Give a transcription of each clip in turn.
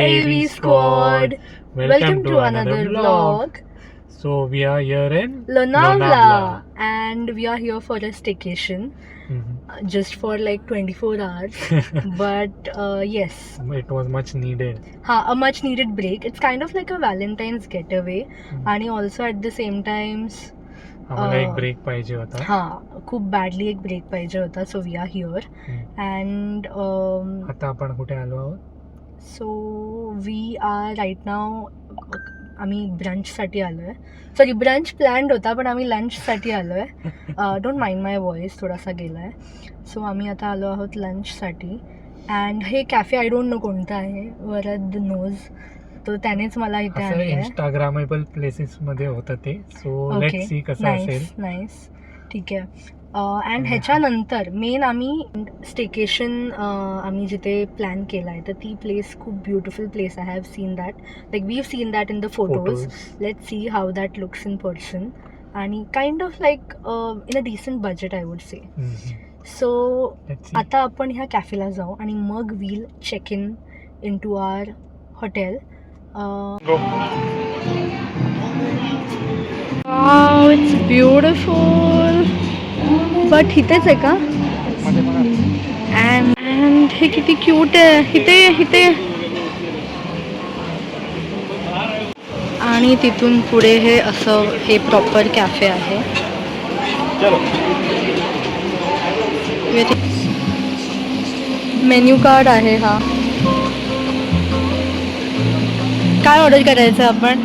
AV Squad. Welcome to another vlog. So we are here in Lonavala, and we are here for a staycation, Mhm. just for like 24 hours. But yes, It was much needed. a much needed break. It's kind of like a Valentine's getaway, and also at the same times. आम्हाला एक break पाहिजे होता. खूप badly एक break पाहिजे होता. So we are here and आता आपण कुठे आलो आहोत? So we are right now आम्ही ब्रंचसाठी आलो आहे. सॉरी, ब्रंच प्लॅन्ड होता पण आम्ही लंचसाठी आलो आहे. डोंट माइंड माय व्हॉइस थोडासा गेला आहे. सो आम्ही आता आलो आहोत लंचसाठी. अँड हे कॅफे आय डोंट नो कोणतं आहे, वरद नोज. तो त्यानेच मला इथे आणलं आहे. इंस्टाग्रामेबल प्लेसेस मध्ये होतं ते. सो लेट्स सी कसं असेल. नाईस, ठीक आहे. अँड ह्याच्यानंतर मेन आम्ही स्टेकेशन आम्ही जिथे प्लॅन केला आहे तर ती प्लेस खूप beautiful place. I have seen that, like we have seen that in the photos. Let's see how that looks in person. आणि kind of like in a decent budget I would say. So आता आपण ह्या कॅफेला जाऊ आणि मग will check in to our hotel. It's beautiful. But इथेच आहे का? अँड हे किती क्यूट आहे इथे. आणि तिथून पुढे हे असं हे प्रॉपर कॅफे आहे. मेन्यू कार्ड आहे हा. काय ऑर्डर करायचं आपण?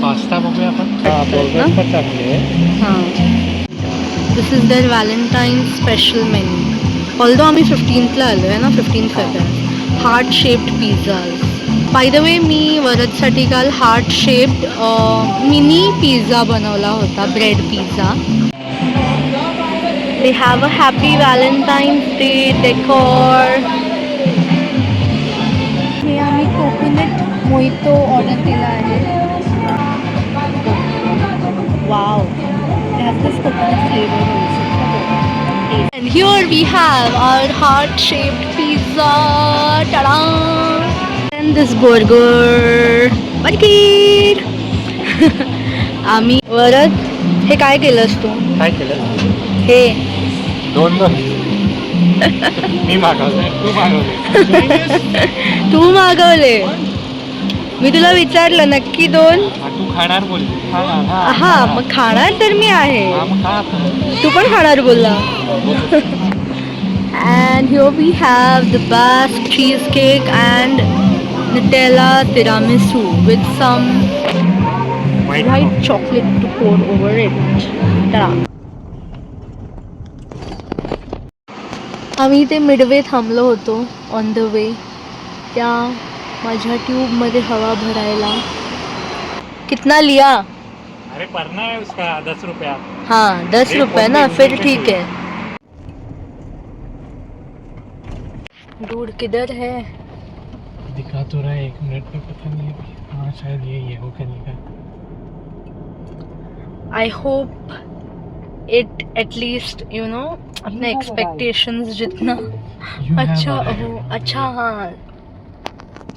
पास्ता बघूया आपण. हां, this is their Valentine special menu. Although आम्ही 15th आलो आहे ना, 15 फेब्रुवारी. Heart shaped pizzas. By the way मी वरदसाठी काल हार्ट शेप्ड मिनी पिझ्झा बनवला होता, bread pizza. They have a happy Valentine's day decor. हे आम्ही कोकोनट मोहितो ऑर्डर केला आहे. Wow, it has this coconut flavor also. And here we have our heart-shaped pizza. Ta-da! And this burger. Burger. आम्ही वरद, हे काय केलंस तू? काय केलं? हे दोन मी मागवले, तू मागवले. मी तुला विचारलं नक्की दोन? तू खाणार बोलली. हा, मग खाणार तर मी आहे. तू पण खाणार बोलला. And here we have the best cheesecake and Nutella tiramisu with some white chocolate to pour over it. Ta-da! आम्ही ते मिडवे थांबलो होतो ऑन द वे. त्या माझ्या ट्यूबमध्ये हवा भरायला. कितना लिया? अरे पढ़ना है उसका 10 रुपया. हाँ, 10 रुपये ना, फिर ठीक है. डूड किधर है? दिखा तो रहा है, 1 मिनट में पता नहीं है. हाँ, शायद यही है होकर निकल. I hope it at least you know अपने एक्सपेक्टेशंस जितना अच्छा हो. अच्छा, हाँ.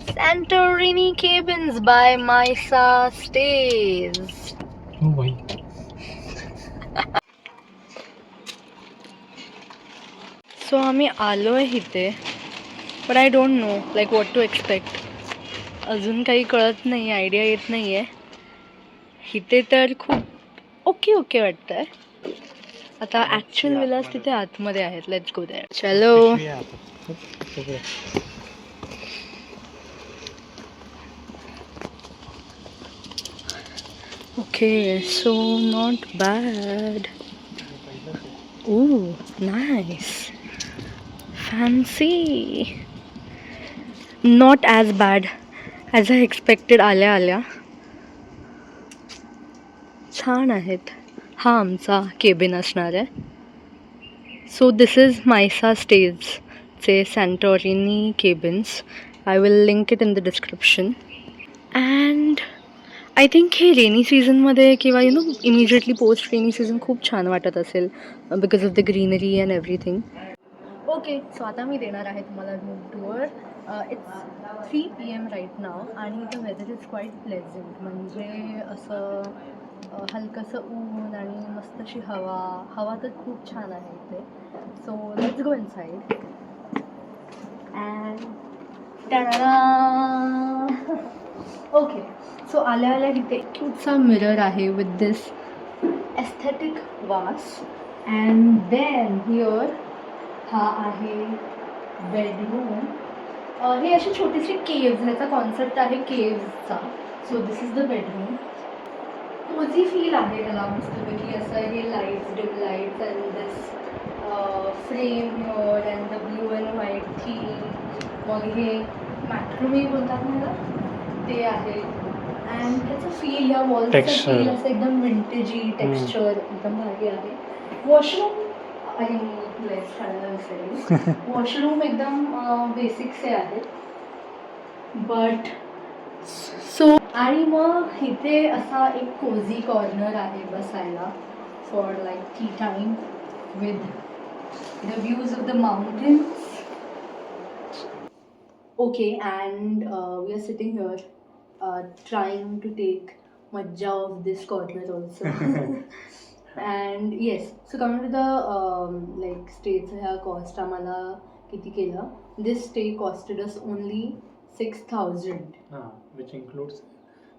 Santorini Cabins by Maisa Stays. Oh भाई. सो आम्ही आलो आहे इथे, but I don't know like what to expect. अजून काही कळत नाही, आयडिया येत नाही आहे. इथे तर खूप ओके वाटतं आहे. आता ॲक्च्युअल विलास तिथे आतमध्ये आहेत. Let's go there. चलो. Okay, so not bad. Ooh, nice. Fancy. Not as bad as I expected. आल्या छान आहेत. हा आमचा केबिन असणार आहे. सो दिस इज मायसा स्टेजचे Santorini cabins. I will link it in the description. And I think हे रेनी सीझनमध्ये किंवा you know immediately post rainy season खूप छान वाटत असेल because of the greenery and everything. Okay, so आता मी देणार आहे तुम्हाला room tour. It's 3 PM right now आणि the weather is quite pleasant. म्हणजे असं हलकंसं ऊन आणि मस्त अशी हवा तर खूप छान आहे इथे. So let's go inside. And okay, so आल्या आल्या इथे क्यूटचा मिरर आहे विथ दिस एस्थेटिक वास. अँड देन हिअर हा आहे बेडरूम. ही अशी छोटीशी केव्ज, ह्याचा कॉन्सेप्ट आहे केव्जचा. So this is the bedroom. Cosy feel आहे ह्याला मस्तपैकी. असं हे lights, dim lights and this frame here and the blue and white theme. मग हे मॅट्रोमी बोलतात मला ते आहे. अँड ह्याचं फील, या वॉलचं Texture. फील असं एकदम विंटेजी टेक्स्चर एकदम भारी आहे. वॉशरूम वॉशरूम एकदम बेसिकचे आहेत. बट सो आणि मग इथे असा एक कोझी कॉर्नर आहे बसायला for like tea time with the views of the mountains. Okay, and we are sitting here trying to take मज्जा of this corner also. And yes, so coming to the like स्टेचं ह्या cost आम्हाला किती केलं. This stay costed us only 6,000. Which includes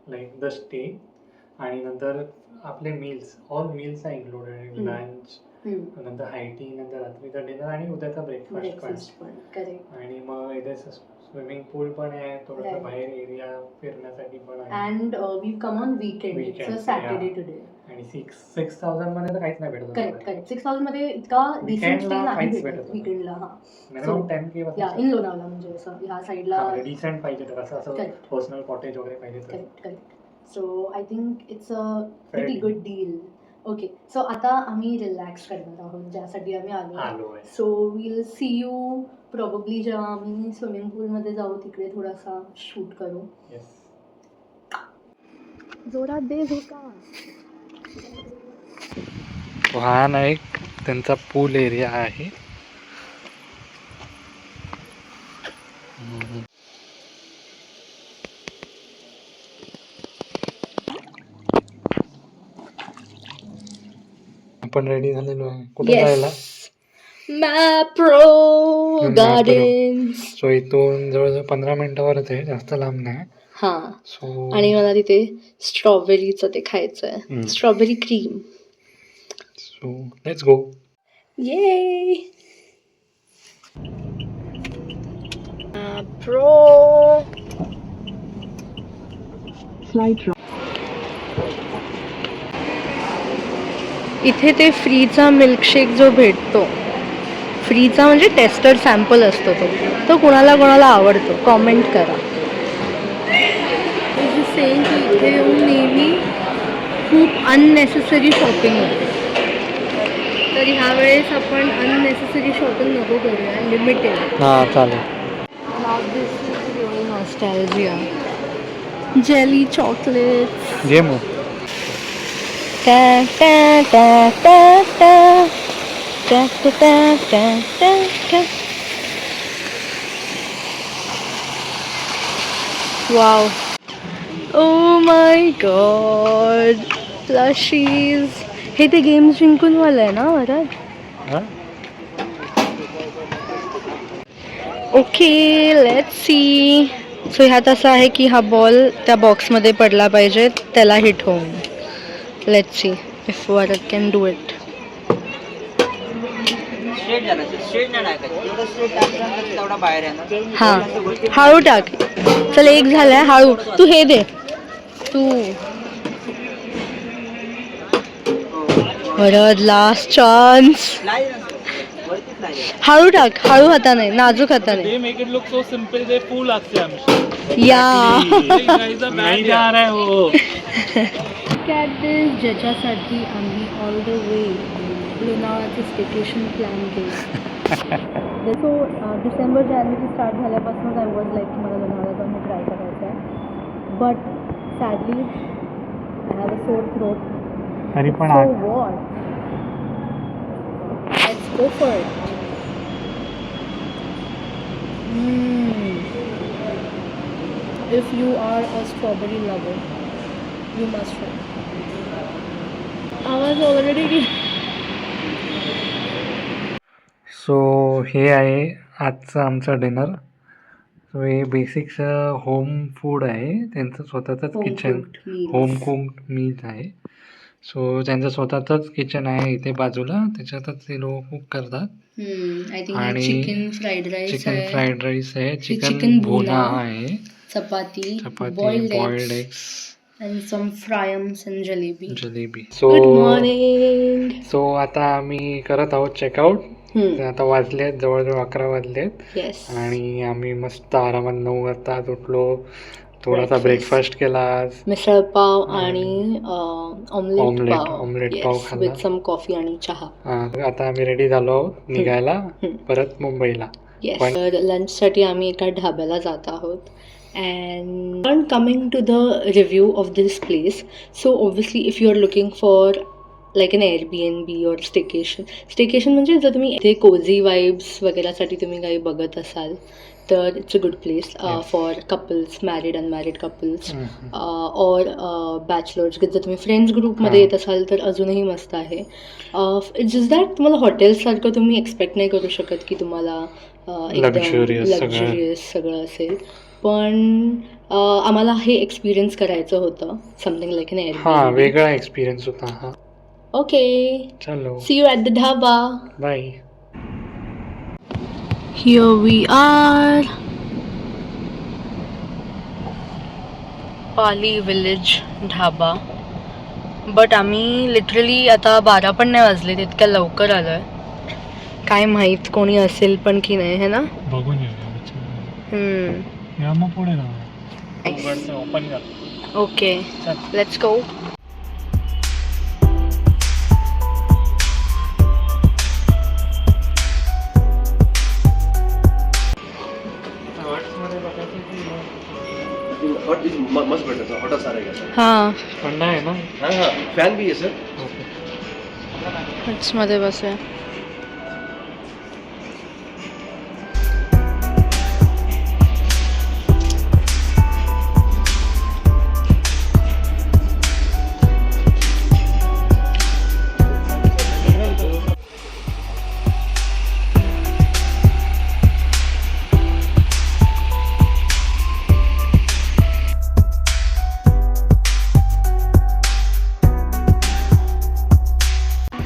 like the stay आणि नंतर आपले meals, all meals आहे इन्क्लुडेड. लंच, नंतर हायटी, नंतर रात्रीचा डिनर आणि उद्याचा ब्रेकफास्ट पण. करेक्ट. आणि मग इथे स्विमिंग पूल पण आहे, थोडंसं बाहेर एरिया फिरण्यासाठी पण आहे. And we come on weekend, it's Saturday today. आणि 6,000 मध्ये तर काहीच नाही भेटत. करेक्ट 6,000 मध्ये इतका डिसेंट स्टे नाही भेटत वीकेंडला. मिनिमम 10K या इन लोणावळा, म्हणजे असं ह्या साईडला डिसेंट पाहिजे तर असं पर्सनल कॉटेज वगैरे पाहिजे तर. Correct. So I think it's a very good deal. Okay, so आता आम्ही रिलॅक्स करणार आहोत, ज्यासाठी आम्ही आलो. So will see you probably जेव्हा आम्ही स्विमिंग पूलमध्ये जाऊ, तिकडे थोडासा शूट करू. जोरात दे झोका. हा ना एक त्यांचा पूल एरिया आहे. आपण रेडी झालेलो आहे. कुठे जायला? मॅप्रो गार्डन्स. सो इथून जवळजवळ 15 मिनिटावरच आहे, जास्त लांब नाही. हा, सो आणि मला तिथे स्ट्रॉबेरीचं ते खायचं आहे, strawberry cream. So let's go. ये प्रो इथे ते फ्रीचा मिल्कशेक जो भेटतो, फ्रीचा म्हणजे टेस्टर सॅम्पल असतो, तो कोणाला कोणाला आवडतो कॉमेंट करा. सेम की इथे येऊन नेहमी खूप अननेसेसरी शॉपिंग होते, तर ह्यावेळेस आपण अननेसेसरी शॉपिंग नको करूया, लिमिटेड. हां चालेल. Nostalgia jelly chocolates. घे मग. Ta ta ta ta ta ta ta ta ta ta ta. Wow. Oh my god. Plushies. हे ते गेम्स जिंकून वाला आहे ना Varad? Okay, let's see. So ह्यात असं आहे की हा बॉल त्या बॉक्समध्ये पडला पाहिजे, त्याला हिट होऊन. Let's see if Varad can do it. हा, हळू टाक. चल एक झालाय, हळू. तू हे दे, तू. Varad last chance. हळू टाक, हळू हाताने, नाजूक हाताने. Make it look so simple, दे फूल लागते आमची. या नाही जा रहा है वो. कॅट ज्याच्यासाठी आम्ही ऑल द वे लोणावळ्याचं स्टेकेशन प्लॅन केलं. सो डिसेंबर जानेवारी स्टार्ट झाल्यापासून आय वॉज लाईक की मला लोणावळा जाऊन ट्राय करायचं आहे, but sadly I have a sore throat. तरी पण so what, let's go for it. If you are a strawberry lover you must try. आवाज ऑलरेडी. सो हे आहे आजचं आमचं डिनर. सो हे बेसिक्स होम फूड आहे, त्यांचं स्वतःचंच किचन, होम कुक्ड मील्स आहे. सो त्यांचं स्वतःचंच किचन आहे इथे बाजूला, त्याच्यातच ते लोक कुक करतात. आणि chicken fried rice chicken fried rice आहे, चिकन chicken भुना भुना, आहे, chapati, boiled eggs, and some fryams and jalebi. Jalebi. Good morning. So आता आम्ही करत आहोत चेकआउट. आता वाजलेत जवळजवळ 11 वाजलेत. Yes. आणि आम्ही मस्त आरामात 9 वाजता आज उठलो, थोडासा Breakfast. ब्रेकफास्ट केला आज, मिसळ पाव आणि ऑमलेट ऑमलेट पाव खाल्ला. विथ सम कॉफी आणि चहा. आता आम्ही रेडी झालो आहोत निघायला परत मुंबईला. येस. तर लंचसाठी आम्ही एका ढाब्याला जात आहोत. And coming to the review of this place, so obviously if you are looking for like an Airbnb or staycation म्हणजे जर तुम्ही इथे कोझी वाईब्स वगैरेसाठी तुम्ही काही बघत असाल तर it's a good place for couples, married unmarried couples और बॅचलर्स. जर तुम्ही फ्रेंड्स ग्रुपमध्ये येत असाल तर अजूनही मस्त आहे. इट्स जस्ट दॅट तुम्हाला हॉटेल्ससारखं तुम्ही एक्सपेक्ट नाही करू शकत की तुम्हाला लक्झरियस सगळं असेल. पण आम्हाला हे एक्सपिरियन्स करायचं होतं, समथिंग लाईक एन एअरबीएनबी. वेगळा एक्सपिरियन्स होता हा. ओके, चलो see you at the dhaba. Bye. Here we are, Pali village dhaba. But आम्ही लिटरली आता 12 पण नाही वाजले, तितक्या लवकर आलोय. काय माहीत कोणी असेल पण की नाही, है ना. बघून या मग पुढे ओपन कर. Okay, let's go. Hot is much better sir. हॉटच रहेगा सर. हां, थंड आहे ना. हाँ हाँ, फैन भी है सर. मध्ये बसूया.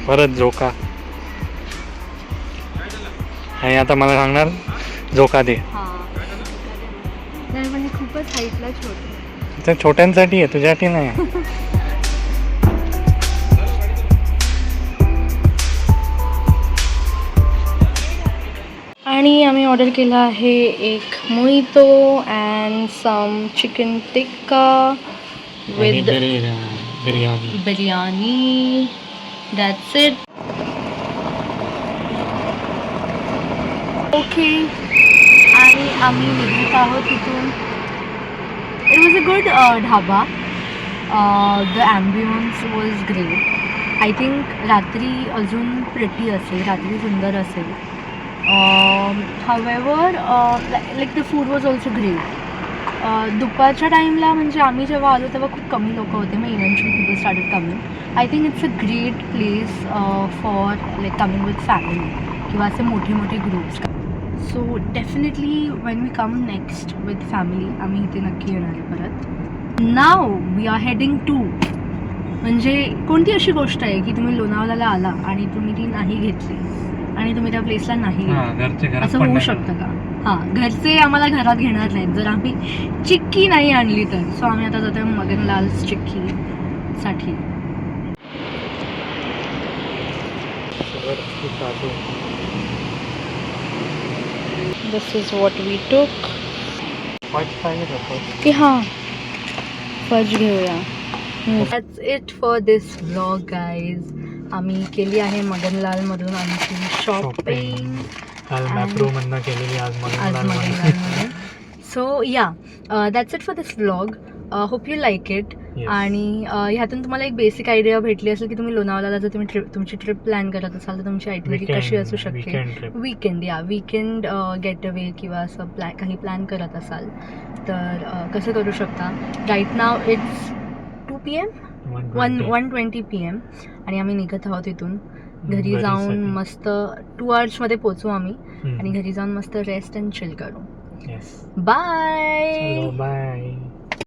परत झोका. आणि आता मला सांगणार झोका दे. म्हणजे खूपच हाईटला छोटे. ते छोट्यांसाठी आहे, तुझ्यासाठी नाही. आणि आम्ही ऑर्डर केला आहे एक mojito and some chicken tikka with biryani. That's it. Okay, आणि आम्ही निघत आहोत तिथून. It was a good dhaba. The ambience was great. I think रात्री अजून प्रिटी असेल, रात्री सुंदर असेल. However like the food was also great. दुपारच्या टाईमला म्हणजे आम्ही जेव्हा आलो तेव्हा खूप कमी लोक होते, मग eventually people started coming. I think it's a great place for like coming with family किंवा असे मोठे मोठे groups. So definitely when we come next with family आम्ही इथे नक्की येणार आहे परत. Now we are heading to. म्हणजे कोणती अशी गोष्ट आहे की तुम्ही लोणावळ्याला आला आणि तुम्ही ती नाही घेतली आणि तुम्ही त्या प्लेसला नाही गेला, असं होऊ शकतं का? हां, घरचे आम्हाला घरात घेणार नाहीत जर आम्ही चिक्की नाही आणली तर. सो आम्ही आता जातो मगनलाल चिक्कीसाठी. दिस इज वॉट वी टूक. की हां, फज घेऊया. That's it for this vlog guys. आम्ही केली आहे मगनलालमधून आमची शॉपिंग. काल मॅप्रोमधनं केलेली आज मगनलालमध्ये. सो या, that's it for this vlog. Hope you like it. Yes. आणि ह्यातून तुम्हाला एक बेसिक आयडिया भेटली असेल की तुम्ही लोणावळ्याला जर तुम्ही तुमची ट्रिप प्लॅन करत असाल तर तुमची आयटिनरी कशी असू शकते. Weekend trip. Weekend get away किंवा असं काही प्लॅन करत असाल तर कसं करू शकता. Right now it's 2 PM 1:20 PM आणि आम्ही निघत आहोत इथून. घरी जाऊन घरीसाठी. मस्त 2 hours पोचू आम्ही हम्म. आणि घरी जाऊन मस्त रेस्ट अँड चिल करू. Yes. बाय. चलो, bye.